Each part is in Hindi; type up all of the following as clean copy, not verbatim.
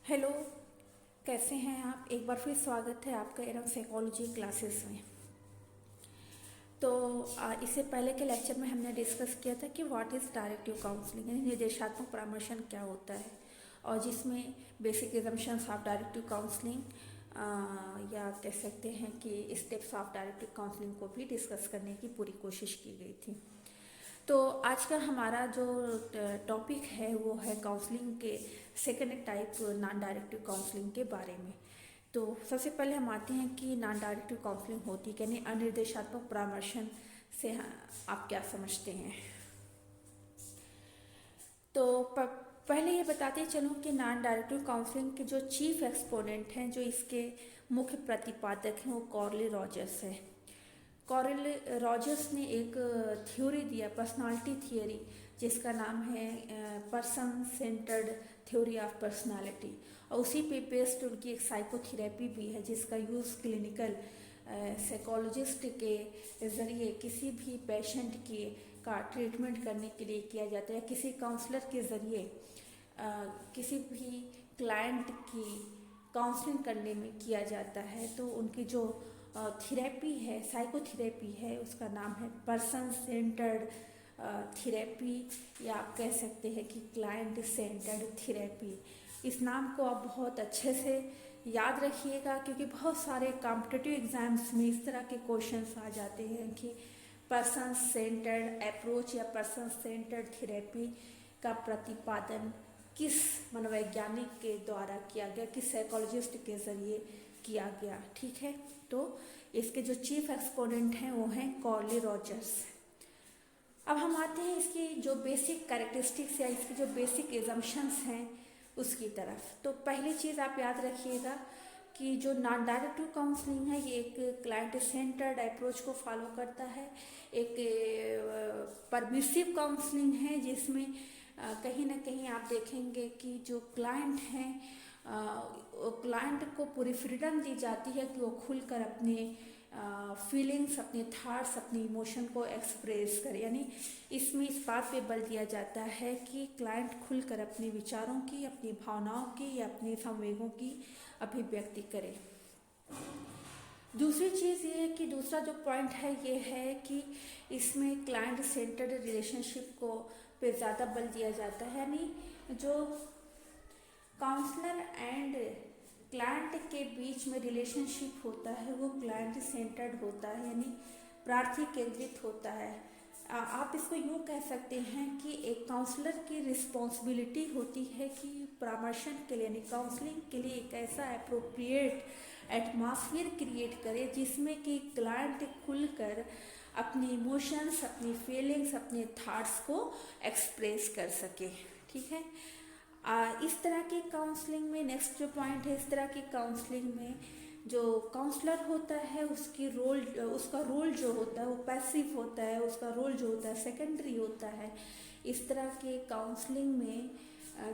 हेलो। कैसे हैं आप? एक बार फिर स्वागत है आपका एरम साइकोलॉजी क्लासेस में। तो इससे पहले के लेक्चर में हमने डिस्कस किया था कि व्हाट इज़ डायरेक्टिव काउंसलिंग, यानी निर्देशात्मक परामर्शन क्या होता है, और जिसमें basic assumptions of directive counselling या कह सकते हैं कि स्टेप्स ऑफ डायरेक्टिव काउंसलिंग को भी डिस्कस करने की पूरी कोशिश की गई थी। तो आज का हमारा जो टॉपिक है वो है काउंसलिंग के second type non directive counselling के बारे में। तो सबसे पहले हम आते हैं कि नॉन डायरेक्टिव काउंसलिंग होती है, यानी अनिर्देशात्मक परामर्शन से आप क्या समझते हैं। तो पहले ये बताते चलूँ कि नॉन डायरेक्टिव काउंसलिंग के जो चीफ एक्सपोनेंट हैं, जो इसके मुख्य प्रतिपादक हैं, वो कॉर्ली रॉजर्स है। कॉर्ल रॉजर्स ने एक थ्योरी दिया, पर्सनालिटी थियोरी, जिसका नाम है person centred theory of personality, और उसी पे बेस्ड उनकी एक साइकोथेरेपी भी है, जिसका यूज़ क्लिनिकल साइकोलॉजिस्ट के ज़रिए किसी भी पेशेंट के का ट्रीटमेंट करने के लिए किया जाता है, या किसी काउंसलर के ज़रिए किसी भी क्लाइंट की काउंसलिंग करने में किया जाता है। तो उनकी जो थेरेपी है, साइकोथेरेपी है, उसका नाम है पर्सन सेंटर्ड थेरेपी, या आप कह सकते हैं कि क्लाइंट सेंटर्ड थेरेपी। इस नाम को आप बहुत अच्छे से याद रखिएगा, क्योंकि बहुत सारे कॉम्पिटिटिव एग्जाम्स में इस तरह के क्वेश्चंस आ जाते हैं कि पर्सन सेंटर्ड अप्रोच या पर्सन सेंटर्ड थेरेपी का प्रतिपादन किस मनोवैज्ञानिक के द्वारा किया गया, किस साइकोलॉजिस्ट के ज़रिए किया गया। ठीक है, तो इसके जो चीफ एक्सपोनेंट हैं वो हैं कॉर्ली रॉजर्स। अब हम आते हैं इसकी जो बेसिक कैरेक्टरिस्टिक्स या इसकी जो बेसिक एजम्पशंस हैं उसकी तरफ। तो पहली चीज़ आप याद रखिएगा कि जो नॉन डायरेक्टिव काउंसलिंग है, ये एक क्लाइंट सेंटर्ड अप्रोच को फॉलो करता है। एक परमिसिव काउंसलिंग है, जिसमें कहीं ना कहीं आप देखेंगे कि जो क्लाइंट हैं, क्लाइंट को पूरी फ्रीडम दी जाती है कि वो खुलकर अपने फीलिंग्स, अपने थॉट्स, अपने इमोशन को एक्सप्रेस करे। यानी इसमें इस बात पे बल दिया जाता है कि क्लाइंट खुलकर अपने विचारों की, अपनी भावनाओं की या अपने संवेगों की अभिव्यक्ति करे। दूसरी चीज़ ये है कि दूसरा जो पॉइंट है ये है कि इसमें क्लाइंट सेंटर्ड रिलेशनशिप को पे ज़्यादा बल दिया जाता है। यानी जो काउंसलर एंड क्लाइंट के बीच में रिलेशनशिप होता है वो क्लाइंट सेंटर्ड होता है, यानी प्रार्थी केंद्रित होता है। आप इसको यूँ कह सकते हैं कि एक काउंसलर की रिस्पॉन्सिबिलिटी होती है कि परामर्शन के लिए, यानी काउंसलिंग के लिए एक ऐसा अप्रोप्रिएट एटमॉस्फेयर क्रिएट करे जिसमें कि क्लाइंट खुलकर अपने इमोशंस, अपनी फीलिंग्स, अपने थॉट्स को एक्सप्रेस कर सके। ठीक है, इस तरह की काउंसलिंग में नेक्स्ट जो पॉइंट है, इस तरह की काउंसलिंग में जो काउंसलर होता है उसका रोल जो होता है वो पैसिव होता है, उसका रोल जो होता है सेकेंडरी होता है। इस तरह के काउंसलिंग में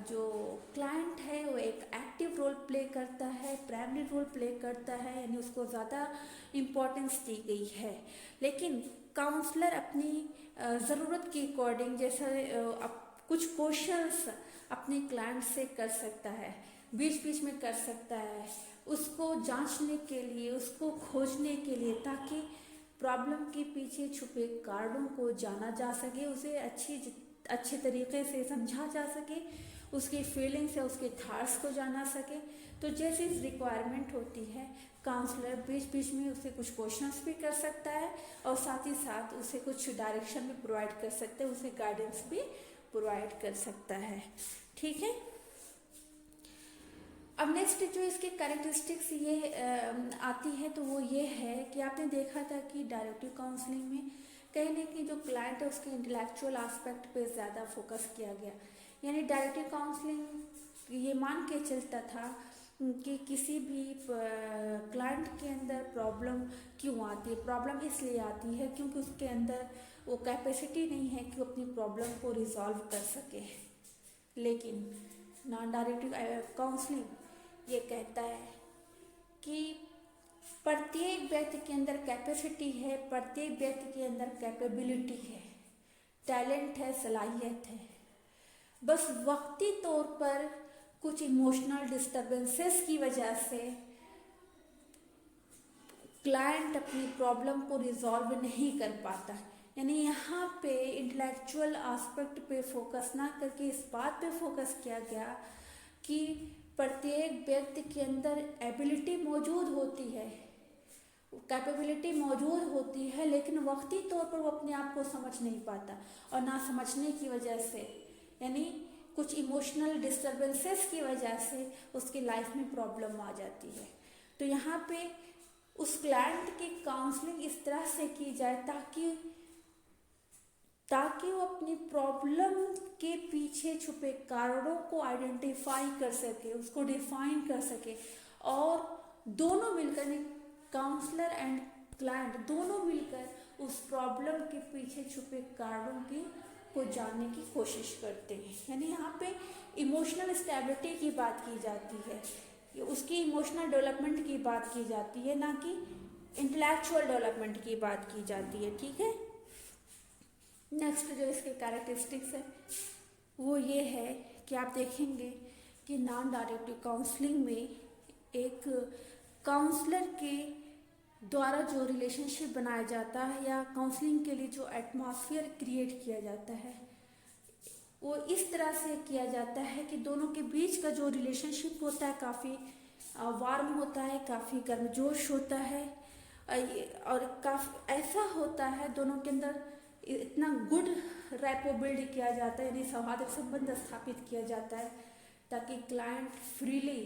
जो क्लाइंट है वो एक एक्टिव रोल प्ले करता है, प्राइमरी रोल प्ले करता है, यानी उसको ज़्यादा इम्पोर्टेंस दी गई है। लेकिन काउंसलर अपनी ज़रूरत के अकॉर्डिंग, जैसे कुछ क्वेश्चंस अपने क्लाइंट से कर सकता है, बीच बीच में कर सकता है, उसको जांचने के लिए, उसको खोजने के लिए, ताकि प्रॉब्लम के पीछे छुपे कारणों को जाना जा सके, उसे अच्छे तरीके से समझा जा सके, उसकी फीलिंग्स या उसके थॉट्स को जाना सके। तो जैसे रिक्वायरमेंट होती है, काउंसलर बीच बीच में उसे कुछ क्वेश्चंस भी कर सकता है और साथ ही साथ उसे कुछ डायरेक्शन भी प्रोवाइड कर सकते हैं, उसे गाइडेंस भी प्रोवाइड कर सकता है। ठीक है, अब नेक्स्ट जो इसके कैरेक्टरिस्टिक्स ये आती है तो वो ये है कि आपने देखा था कि डायरेक्टिव काउंसलिंग में कहीं ना कहीं जो क्लाइंट है उसके इंटेलेक्चुअल एस्पेक्ट पे ज़्यादा फोकस किया गया। यानी डायरेक्टिव काउंसलिंग ये मान के चलता था कि किसी भी क्लाइंट के अंदर प्रॉब्लम क्यों आती है, प्रॉब्लम इसलिए आती है क्योंकि उसके अंदर वो कैपेसिटी नहीं है कि वो अपनी प्रॉब्लम को रिजॉल्व कर सके। लेकिन नॉन डायरेक्टिव काउंसलिंग ये कहता है कि प्रत्येक व्यक्ति के अंदर कैपेसिटी है, प्रत्येक व्यक्ति के अंदर कैपेबिलिटी है, टैलेंट है, सलाहियत है। बस वक्ती तौर पर कुछ इमोशनल डिस्टरबेंसेस की वजह से क्लाइंट अपनी प्रॉब्लम को रिजॉल्व नहीं कर पाता। यानी यहाँ पे इंटेलेक्चुअल एस्पेक्ट पे फोकस ना करके इस बात पे फोकस किया गया कि प्रत्येक व्यक्ति के अंदर एबिलिटी मौजूद होती है, कैपेबिलिटी मौजूद होती है, लेकिन वक्ती तौर पर वो अपने आप को समझ नहीं पाता, और ना समझने की वजह से यानी कुछ इमोशनल डिस्टरबेंसेस की वजह से उसकी लाइफ में प्रॉब्लम आ जाती है। तो यहाँ पे उस क्लाइंट की काउंसलिंग इस तरह से की जाए ताकि वो अपनी प्रॉब्लम के पीछे छुपे कारणों को आइडेंटिफाई कर सके, उसको डिफाइन कर सके, और दोनों मिलकर, काउंसलर एंड क्लाइंट दोनों मिलकर उस प्रॉब्लम के पीछे छुपे कारणों को जानने की कोशिश करते हैं। यानी यहाँ पे इमोशनल स्टेबिलिटी की बात की जाती है, उसकी इमोशनल डेवलपमेंट की बात की जाती है, ना कि इंटेलेक्चुअल डेवलपमेंट की बात की जाती है। ठीक है। नेक्स्ट जो इसके कैरेक्टरिस्टिक्स है वो ये है कि आप देखेंगे कि नॉन डायरेक्टिव काउंसलिंग में एक काउंसलर के द्वारा जो रिलेशनशिप बनाया जाता है या काउंसलिंग के लिए जो एटमॉस्फेयर क्रिएट किया जाता है वो इस तरह से किया जाता है कि दोनों के बीच का जो रिलेशनशिप होता है काफ़ी वार्म होता है, काफ़ी गर्मजोश होता है, और काफ़ी ऐसा होता है दोनों के अंदर इतना गुड रैपो बिल्ड किया जाता है, यानी सौहार्द संबंध स्थापित किया जाता है ताकि क्लाइंट फ्रीली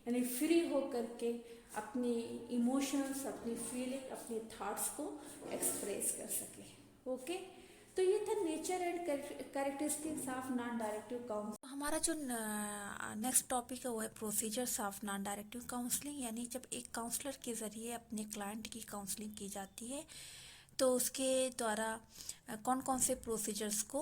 यानी फ्री होकर के अपनी इमोशंस, अपनी फीलिंग, अपने थॉट्स को एक्सप्रेस कर सके। ओके, तो ये था nature and characteristics of non directive counselling. हमारा जो नेक्स्ट टॉपिक है वो है procedures of non directive counselling. यानी जब एक काउंसलर के ज़रिए अपने क्लाइंट की काउंसलिंग की जाती है तो उसके द्वारा कौन कौन से प्रोसीजर्स को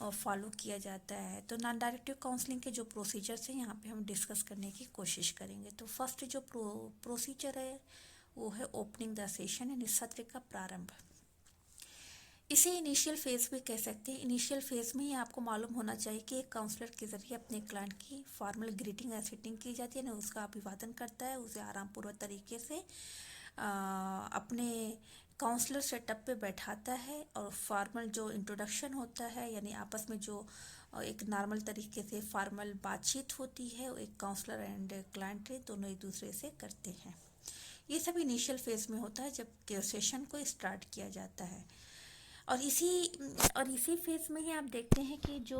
फॉलो किया जाता है। तो नॉन डायरेक्टिव काउंसलिंग के जो प्रोसीजर्स हैं यहाँ पे हम डिस्कस करने की कोशिश करेंगे। तो फर्स्ट जो प्रोसीजर है वो है ओपनिंग द सेशन, यानी सत्र का प्रारंभ। इसे इनिशियल फेज़ भी कह सकते हैं। इनिशियल फेज़ में ही आपको मालूम होना चाहिए कि एक काउंसलर के ज़रिए अपने क्लाइंट की फॉर्मल ग्रीटिंग या सिटिंग की जाती है, ना उसका अभिवादन करता है, उसे आरामपूर्वक तरीके से अपने काउंसलर सेटअप पे बैठाता है, और फॉर्मल जो इंट्रोडक्शन होता है यानी आपस में जो एक नॉर्मल तरीके से फॉर्मल बातचीत होती है वो एक काउंसलर एंड क्लाइंट दोनों एक दूसरे से करते हैं। ये सब इनिशियल फेज़ में होता है जब सेशन को स्टार्ट किया जाता है। और इसी फेज़ में ही आप देखते हैं कि जो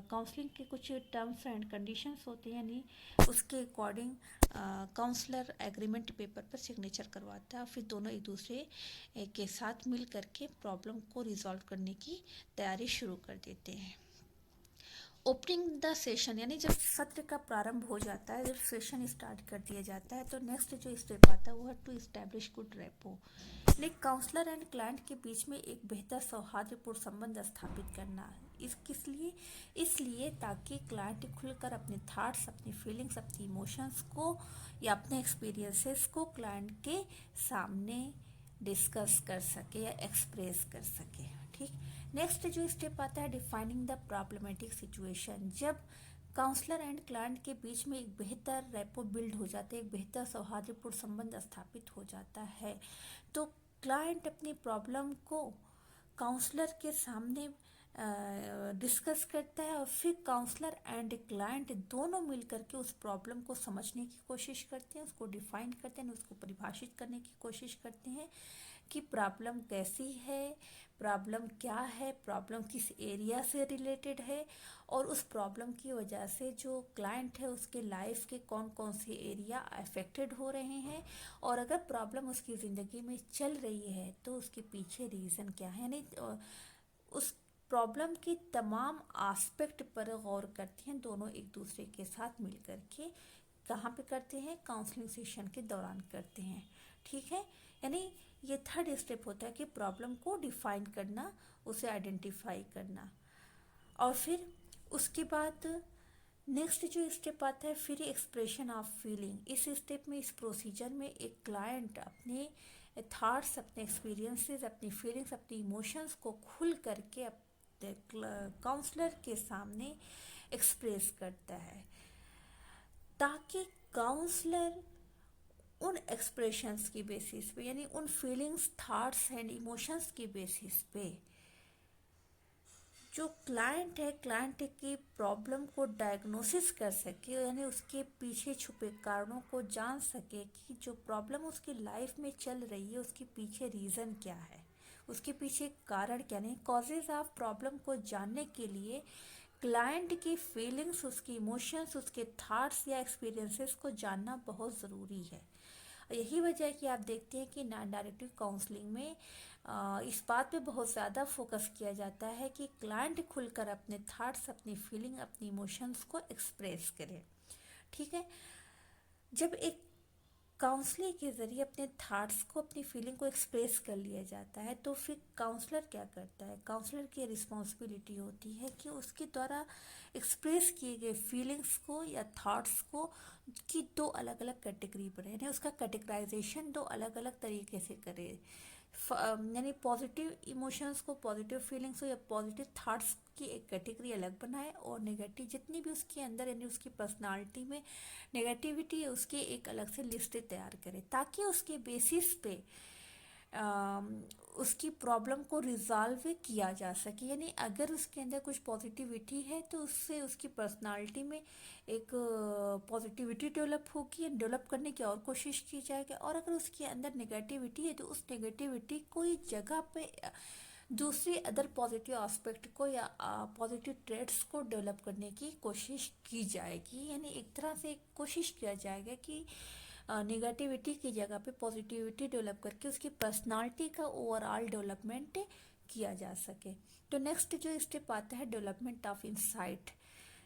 काउंसलिंग के कुछ टर्म्स एंड कंडीशंस होते हैं, यानी उसके अकॉर्डिंग काउंसलर एग्रीमेंट पेपर पर सिग्नेचर करवाता है, और फिर दोनों एक दूसरे के साथ मिल करके प्रॉब्लम को रिजॉल्व करने की तैयारी शुरू कर देते हैं। ओपनिंग द सेशन, यानी जब सत्र का प्रारंभ हो जाता है, जब सेशन स्टार्ट कर दिया जाता है, तो नेक्स्ट जो स्टेप आता है वो है टू इस्टेब्लिश गुड रेपो, यानी काउंसलर एंड क्लाइंट के बीच में एक बेहतर सौहार्दपूर्ण संबंध स्थापित करना। किस लिए? इसलिए ताकि क्लाइंट खुलकर अपने थॉट्स, अपनी फीलिंग्स, अपनी इमोशंस को या अपने एक्सपीरियंसेस को क्लाइंट के सामने डिस्कस कर सके या एक्सप्रेस कर सके। ठीक। नेक्स्ट जो स्टेप आता है डिफाइनिंग द प्रॉब्लमेटिक सिचुएशन। जब काउंसलर एंड क्लाइंट के बीच में एक बेहतर रेपो बिल्ड हो जाता है, एक बेहतर सौहार्दपूर्ण संबंध स्थापित हो जाता है, तो क्लाइंट अपनी प्रॉब्लम को काउंसलर के सामने डिस्कस करता है, और फिर काउंसलर एंड क्लाइंट दोनों मिलकर के उस प्रॉब्लम को समझने की कोशिश करते हैं, उसको डिफाइन करते हैं, उसको परिभाषित करने की कोशिश करते हैं कि प्रॉब्लम कैसी है, प्रॉब्लम क्या है, प्रॉब्लम किस एरिया से रिलेटेड है, और उस प्रॉब्लम की वजह से जो क्लाइंट है उसके लाइफ के कौन कौन से एरिया अफेक्टेड हो रहे हैं, और अगर प्रॉब्लम उसकी ज़िंदगी में चल रही है तो उसके पीछे रीज़न क्या है। यानी उस प्रॉब्लम की तमाम एस्पेक्ट पर गौर करते हैं दोनों एक दूसरे के साथ मिल कर के। कहाँ पे करते हैं? काउंसलिंग सेशन के दौरान करते हैं। ठीक है। यानी ये थर्ड स्टेप होता है कि प्रॉब्लम को डिफाइन करना, उसे आइडेंटिफाई करना, और फिर उसके बाद नेक्स्ट जो स्टेप आता है फिर एक्सप्रेशन ऑफ फीलिंग। इस स्टेप में, इस प्रोसीजर में एक क्लाइंट अपने थॉट्स, अपने एक्सपीरियंसेस, अपनी फीलिंग्स, अपनी इमोशंस को खुल करके काउंसलर के सामने एक्सप्रेस करता है। ताकि काउंसलर उन एक्सप्रेशंस की बेसिस पे, यानी उन फीलिंग्स, थॉट्स एंड इमोशंस की बेसिस पे जो क्लाइंट है, क्लाइंट की प्रॉब्लम को डायग्नोसिस कर सके, यानी उसके पीछे छुपे कारणों को जान सके कि जो प्रॉब्लम उसकी लाइफ में चल रही है उसके पीछे रीज़न क्या है, उसके पीछे कारण क्या। नहीं, कॉजेज ऑफ प्रॉब्लम को जानने के लिए क्लाइंट की फीलिंग्स, उसकी इमोशंस, उसके थॉट्स या एक्सपीरियंसेस को जानना बहुत ज़रूरी है। यही वजह है कि आप देखते हैं कि नॉन डायरेक्टिव काउंसलिंग में इस बात पे बहुत ज़्यादा फोकस किया जाता है कि क्लाइंट खुलकर अपने थॉट्स, अपनी फीलिंग, अपनी इमोशंस को एक्सप्रेस करे। ठीक है। जब एक काउंसलिंग के ज़रिए अपने थॉट्स को, अपनी फीलिंग को एक्सप्रेस कर लिया जाता है तो फिर काउंसलर क्या करता है, काउंसलर की रिस्पॉन्सिबिलिटी होती है कि उसके द्वारा एक्सप्रेस किए गए फीलिंग्स को या थॉट्स को की दो अलग अलग कैटेगरी पर, यानी उसका कैटेगराइजेशन दो अलग अलग तरीके से करे। यानी पॉजिटिव इमोशंस को, पॉजिटिव फीलिंग्स को या पॉजिटिव थॉट्स की एक कैटेगरी अलग बनाए, और नेगेटिव जितनी भी उसके अंदर, यानी उसकी पर्सनालिटी में नेगेटिविटी है उसकी एक अलग से लिस्ट तैयार करे, ताकि उसके बेसिस पे उसकी प्रॉब्लम को रिजॉल्व किया जा सके। यानी अगर उसके अंदर कुछ पॉजिटिविटी है तो उससे उसकी पर्सनालिटी में एक पॉजिटिविटी डेवलप होगी, डेवलप करने की और कोशिश की जाएगी। और अगर उसके अंदर नेगेटिविटी है तो उस नेगेटिविटी कोई जगह पे दूसरी अदर पॉजिटिव एस्पेक्ट को या पॉजिटिव ट्रेड्स को डेवलप करने की कोशिश की जाएगी। यानी एक तरह से कोशिश किया जाएगा कि नेगेटिविटी की जगह पे पॉजिटिविटी डेवलप करके उसकी पर्सनालिटी का ओवरऑल डेवलपमेंट किया जा सके। तो नेक्स्ट जो स्टेप आता है डेवलपमेंट ऑफ इंसाइट।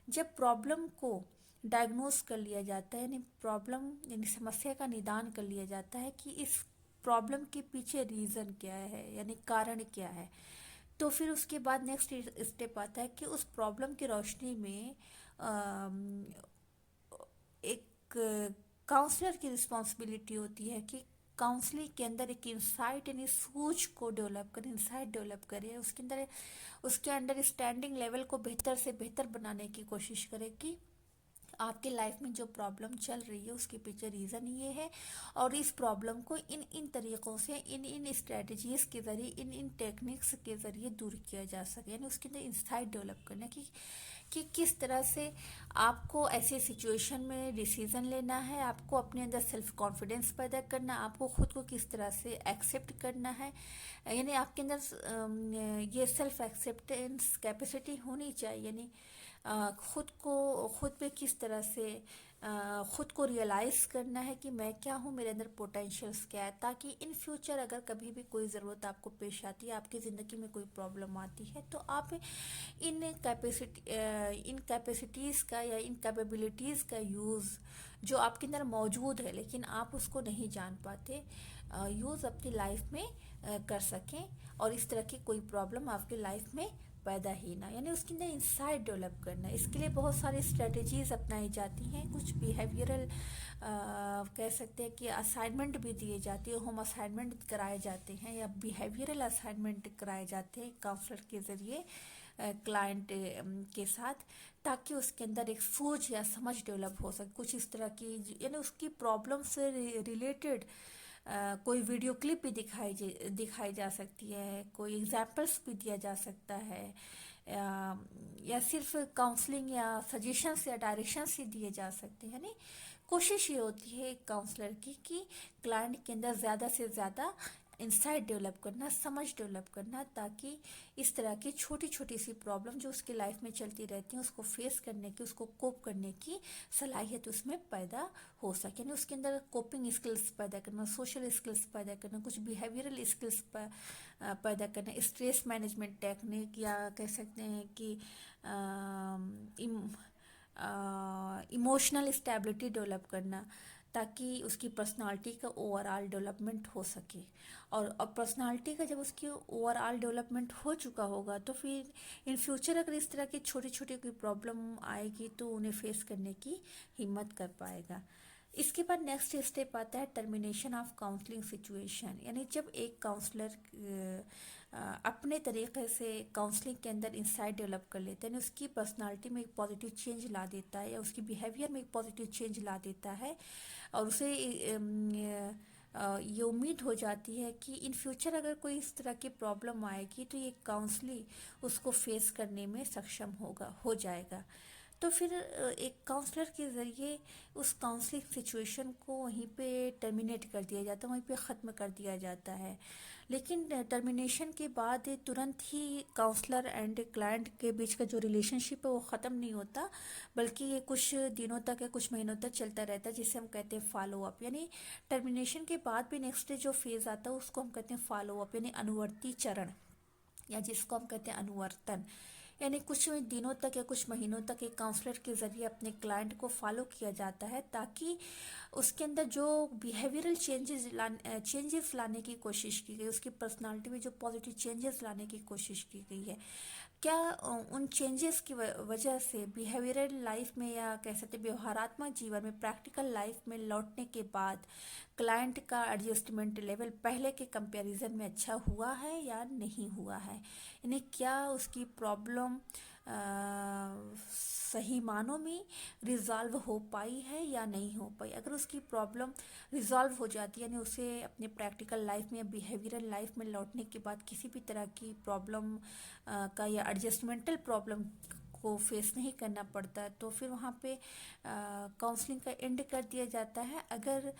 जब प्रॉब्लम को डायग्नोस कर लिया जाता है, यानी प्रॉब्लम यानी समस्या का निदान कर लिया जाता है कि इस प्रॉब्लम के पीछे रीज़न क्या है, यानी कारण क्या है, तो फिर उसके बाद नेक्स्ट स्टेप आता है कि उस प्रॉब्लम की रोशनी में एक काउंसलर की रिस्पॉन्सिबिलिटी होती है कि काउंसलिंग के अंदर एक इंसाइट, यानी सूझ को डेवलप करें, इंसाइट डेवलप करें, उसके अंदर उसके अंडरस्टैंडिंग लेवल को बेहतर से बेहतर बनाने की कोशिश करें कि आपके लाइफ में जो प्रॉब्लम चल रही है उसके पीछे रीज़न ये है, और इस प्रॉब्लम को इन इन तरीक़ों से, इन इन स्ट्रेटजीज़ के ज़रिए, इन इन टेक्निक्स के ज़रिए दूर किया जा सके। यानी उसके अंदर इंसाइट डेवलप करना कि किस तरह से आपको ऐसी सिचुएशन में डिसीज़न लेना है, आपको अपने अंदर सेल्फ कॉन्फिडेंस पैदा करना, आपको खुद को किस तरह से एक्सेप्ट करना है। यानी आपके अंदर ये सेल्फ एक्सेप्टेंस कैपेसिटी होनी चाहिए। यानी खुद पे किस तरह से खुद को रियलाइज़ करना है कि मैं क्या हूँ, मेरे अंदर पोटेंशियल्स क्या है, ताकि इन फ्यूचर अगर कभी भी कोई ज़रूरत आपको पेश आती है, आपकी ज़िंदगी में कोई प्रॉब्लम आती है, तो आप इन कैपेसिटीज़ का या इन कैपेबिलिटीज़ का यूज़ जो आपके अंदर मौजूद है लेकिन आप उसको नहीं जान पाते, यूज़ अपनी लाइफ में कर सकें, और इस तरह की कोई प्रॉब्लम आपकी लाइफ में पैदा ही ना। यानी उसके अंदर इंसाइट डेवलप करना, इसके लिए बहुत सारी स्ट्रेटजीज़ अपनाई जाती हैं। कुछ बिहेवियरल कह सकते हैं कि असाइनमेंट भी दिए जाते हैं, होम असाइनमेंट कराए जाते हैं या बिहेवियरल असाइनमेंट कराए जाते हैं काउंसलर के ज़रिए क्लाइंट के साथ, ताकि उसके अंदर एक सोच या समझ डेवलप हो सके। कुछ इस तरह की, यानी उसकी प्रॉब्लम से रिलेटेड कोई वीडियो क्लिप भी दिखाई जा सकती है, कोई एग्जाम्पल्स भी दिया जा सकता है, या सिर्फ काउंसलिंग या सजेशंस या डायरेक्शंस ही दिए जा सकते हैं। यानी कोशिश ये होती है एक काउंसलर की कि क्लाइंट के अंदर ज़्यादा से ज़्यादा इंसाइट डेवलप करना, समझ डेवलप करना, ताकि इस तरह की छोटी छोटी सी प्रॉब्लम जो उसकी लाइफ में चलती रहती हैं उसको फेस करने की, उसको कोप करने की सलाहियत उसमें पैदा हो सके। यानी उसके अंदर कोपिंग स्किल्स पैदा करना, सोशल स्किल्स पैदा करना, कुछ बिहेवियरल स्किल्स पैदा करना, स्ट्रेस मैनेजमेंट टेक्निक, या कह सकते हैं कि इमोशनल स्टेबिलिटी डेवलप करना, ताकि उसकी पर्सनालिटी का ओवरऑल डेवलपमेंट हो सके। और पर्सनालिटी का जब उसकी ओवरऑल डेवलपमेंट हो चुका होगा तो फिर इन फ्यूचर अगर इस तरह की छोटी छोटी कोई प्रॉब्लम आएगी तो उन्हें फेस करने की हिम्मत कर पाएगा। इसके बाद नेक्स्ट स्टेप आता है टर्मिनेशन ऑफ काउंसलिंग सिचुएशन। यानी जब एक काउंसलर अपने तरीके से काउंसलिंग के अंदर इंसाइट डेवलप कर लेते हैं, उसकी पर्सनालिटी में एक पॉजिटिव चेंज ला देता है या उसकी बिहेवियर में एक पॉजिटिव चेंज ला देता है। और उसे ये उम्मीद हो जाती है कि इन फ्यूचर अगर कोई इस तरह की प्रॉब्लम आएगी तो ये काउंसलिंग उसको फेस करने में सक्षम हो जाएगा। तो फिर एक काउंसलर के ज़रिए उस काउंसलिंग सिचुएशन को वहीं पे टर्मिनेट कर दिया जाता है, वहीं पे ख़त्म कर दिया जाता है। लेकिन टर्मिनेशन के बाद तुरंत ही काउंसलर एंड क्लाइंट के बीच का जो रिलेशनशिप है वो ख़त्म नहीं होता, बल्कि ये कुछ दिनों तक या कुछ महीनों तक चलता रहता है, जिसे हम कहते हैं फॉलो अप। यानी टर्मिनेशन के बाद भी नेक्स्ट डे जो फेज़ आता है उसको हम कहते हैं फॉलो अप, यानी अनुवर्ती चरण, या जिसको हम कहते हैं अनुवर्तन। यानी कुछ दिनों तक या कुछ महीनों तक एक काउंसलर के ज़रिए अपने क्लाइंट को फॉलो किया जाता है, ताकि उसके अंदर जो बिहेवियरल चेंजेस लाने की कोशिश की गई, उसकी पर्सनालिटी में जो पॉजिटिव चेंजेस लाने की कोशिश की गई है, क्या उन चेंजेस की वजह से बिहेवियरल लाइफ में या कह सकते व्यवहारात्मक जीवन में प्रैक्टिकल लाइफ में लौटने के बाद क्लाइंट का एडजस्टमेंट लेवल पहले के कंपैरिजन में अच्छा हुआ है या नहीं हुआ है। यानी क्या उसकी प्रॉब्लम सही मानों में रिजॉल्व हो पाई है या नहीं हो पाई। अगर उसकी प्रॉब्लम रिजॉल्व हो जाती है, यानी उसे अपने प्रैक्टिकल लाइफ में या बिहेवियरल लाइफ में लौटने के बाद किसी भी तरह की प्रॉब्लम का या एडजस्टमेंटल प्रॉब्लम को फेस नहीं करना पड़ता, तो फिर वहाँ पे काउंसलिंग का एंड कर दिया जाता है। अगर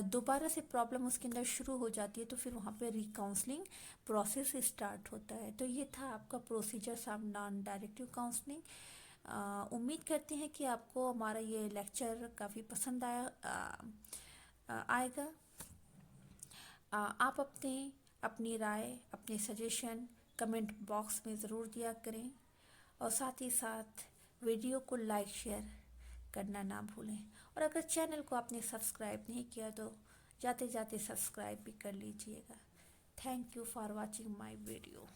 दोबारा से प्रॉब्लम उसके अंदर शुरू हो जाती है तो फिर वहाँ पे रिकाउंसलिंग प्रोसेस स्टार्ट होता है। तो ये था आपका procedure of non directive counselling. उम्मीद करते हैं कि आपको हमारा ये लेक्चर काफ़ी पसंद आएगा। आप अपनी राय, अपने सजेशन कमेंट बॉक्स में ज़रूर दिया करें, और साथ ही साथ वीडियो को लाइक शेयर करना ना भूलें। और अगर चैनल को आपने सब्सक्राइब नहीं किया तो जाते जाते सब्सक्राइब भी कर लीजिएगा। Thank you for watching my video.